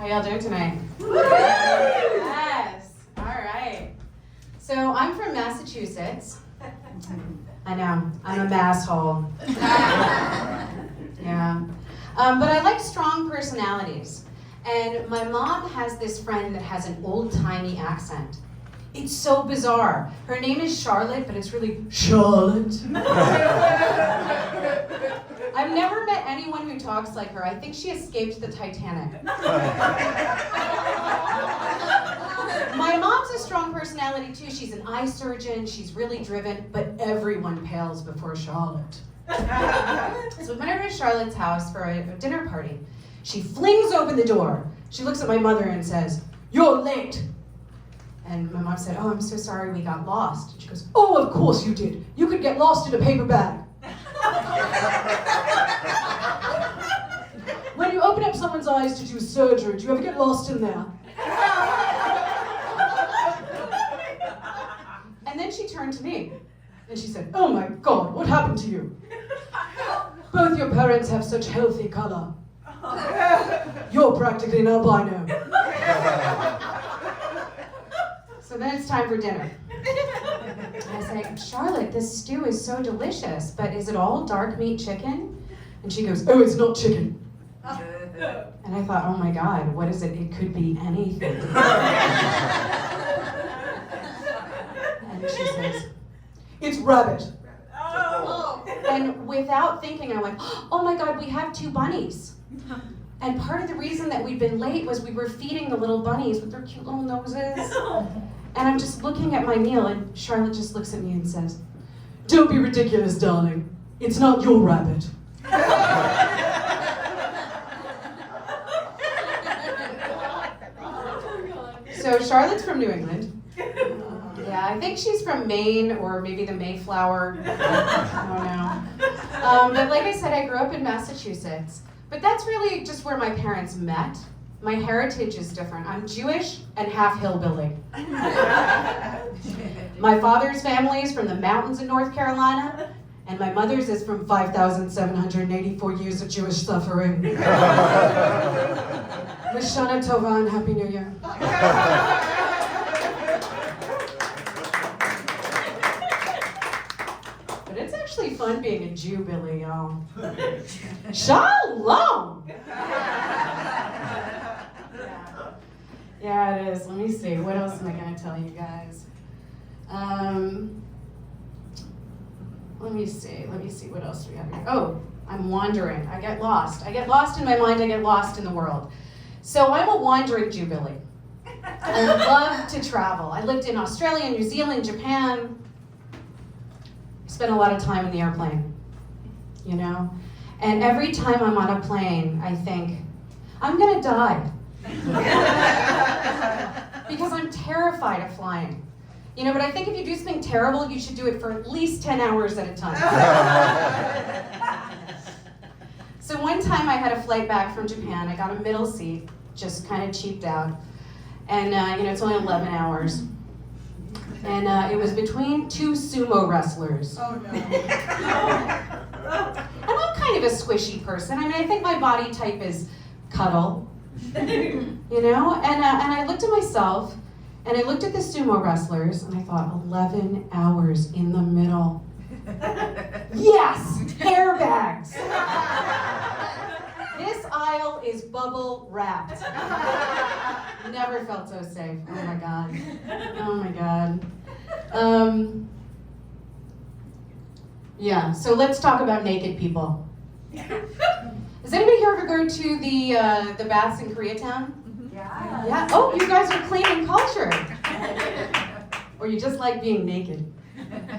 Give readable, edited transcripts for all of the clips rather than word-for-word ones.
How y'all doing tonight? Yes. All right. So I'm from Massachusetts. I know. I'm a masshole. Yeah. But I like strong personalities. And my mom has this friend that has an old-timey accent. It's so bizarre. Her name is Charlotte, but it's really Charlotte. I've never met anyone who talks like her. I think she escaped the Titanic. My mom's a strong personality too. She's an eye surgeon, she's really driven, but everyone pales before Charlotte. So we went over to Charlotte's house for a dinner party. She flings open the door. She looks at my mother and says, "You're late." And my mom said, "Oh, I'm so sorry, we got lost." And she goes, "Oh, of course you did. You could get lost in a paper bag." When you open up someone's eyes to do surgery, do you ever get lost in there? And then she turned to me and she said, "Oh my God, what happened to you? Both your parents have such healthy color. You're practically an albino." So then it's time for dinner. I say, "Charlotte, this stew is so delicious, but is it all dark meat chicken?" And she goes, "Oh, it's not chicken." And I thought, oh my God, what is it? It could be anything. And she says, "It's rabbit." And without thinking, I went, oh my God, we have 2 bunnies. And part of the reason that we'd been late was we were feeding the little bunnies with their cute little noses. And I'm just looking at my meal, and Charlotte just looks at me and says, "Don't be ridiculous, darling. It's not your rabbit." So Charlotte's from New England. Yeah, I think she's from Maine or maybe the Mayflower. I don't know. But like I said, I grew up in Massachusetts. But that's really just where my parents met. My heritage is different. I'm Jewish and half hillbilly. My father's family is from the mountains in North Carolina, and my mother's is from 5,784 years of Jewish suffering. Lashana Tova and Happy New Year. But it's actually fun being a Jew, Billy, y'all. Shalom! Yeah, it is. Let me see. What else am I going to tell you guys? Let me see. What else do we have here? Oh, I'm wandering. I get lost. I get lost in my mind. I get lost in the world. So I'm a wandering Jew, Billy. I love to travel. I lived in Australia, New Zealand, Japan. Spent a lot of time in the airplane, you know? And every time I'm on a plane, I think, I'm going to die. Because I'm terrified of flying. You know, but I think if you do something terrible, you should do it for at least 10 hours at a time. So one time I had a flight back from Japan. I got a middle seat, just kind of cheaped out. And, you know, it's only 11 hours. And it was between 2 sumo wrestlers. Oh, no. And I'm kind of a squishy person. I mean, I think my body type is cuddle. You know, and I looked at myself, and I looked at the sumo wrestlers, and I thought, 11 hours in the middle. Yes, airbags. This aisle is bubble wrapped. Never felt so safe. Oh my God. Oh my God. Yeah. So let's talk about naked people. Has anybody here ever go to the baths in Koreatown? Yeah. Yeah. Oh, you guys are clean and cultured. Or you just like being naked.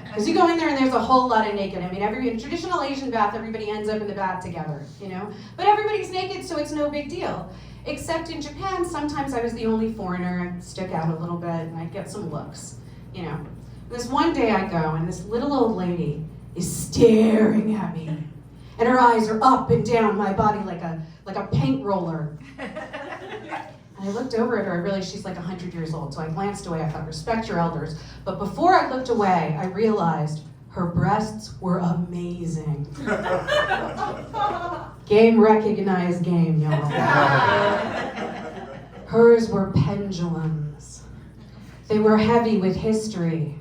Because you go in there and there's a whole lot of naked. I mean, in traditional Asian bath, everybody ends up in the bath together, you know? But everybody's naked, so it's no big deal. Except in Japan, sometimes I was the only foreigner. I'd stick out a little bit and I'd get some looks, you know? This one day I go and this little old lady is staring at me. And her eyes are up and down my body like a paint roller. And I looked over at her, she's like 100 years old, so I glanced away. I thought, respect your elders. But before I looked away, I realized her breasts were amazing. Game recognized game, y'all. Hers were pendulums. They were heavy with history.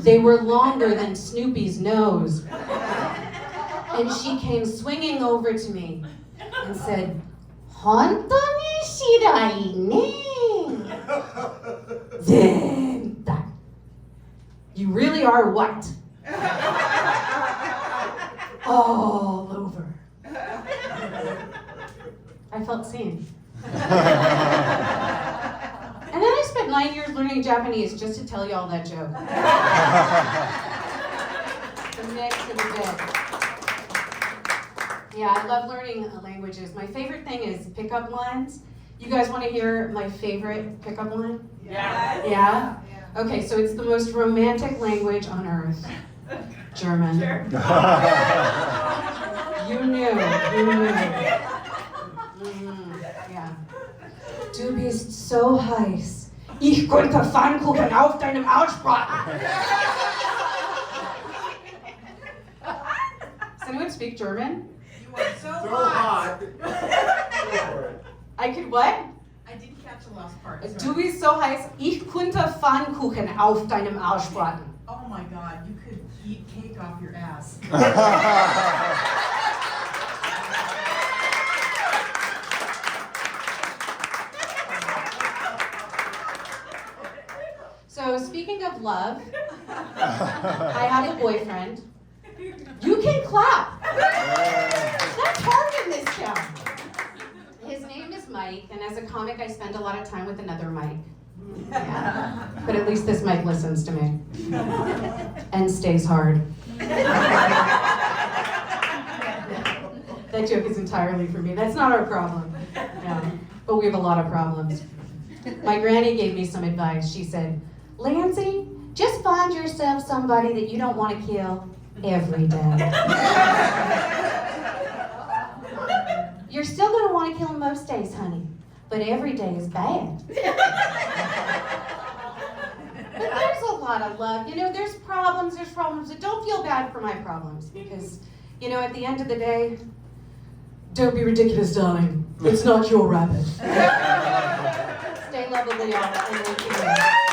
They were longer than Snoopy's nose. And she came swinging over to me and said, "Honto ni shirai ne." Zenta. You really are what? All over. I felt seen. And then I spent 9 years learning Japanese just to tell y'all that joke. The next to the bit. Yeah, I love learning languages. My favorite thing is pickup lines. You guys want to hear my favorite pickup line? Yeah. Yeah? Okay, so it's the most romantic language on earth. German. Sure. You knew. Yeah. Du bist so heiß. Ich konnte Pfannkuchen auf deinem Arschbraten. Does anyone speak German? You are so So hot. hot. I could what? I didn't catch the last part. Du Sorry. bist so heiß. Ich konnte Pfannkuchen auf deinem Arschbraten. Oh my God, you could eat cake off your ass. So speaking of love, I have a boyfriend. You can clap. That's hard in this town. His name is Mike, and as a comic, I spend a lot of time with another Mike. Yeah. But at least this Mike listens to me and stays hard. That joke is entirely for me. That's not our problem. Yeah. But we have a lot of problems. My granny gave me some advice. She said, "Lancey, just find yourself somebody that you don't want to kill every day. You're still going to want to kill him most days, honey, but every day is bad." But there's a lot of love. You know, there's problems, but don't feel bad for my problems because, you know, at the end of the day, don't be ridiculous, darling. It's not your rabbit. Stay lovable, y'all. I love you.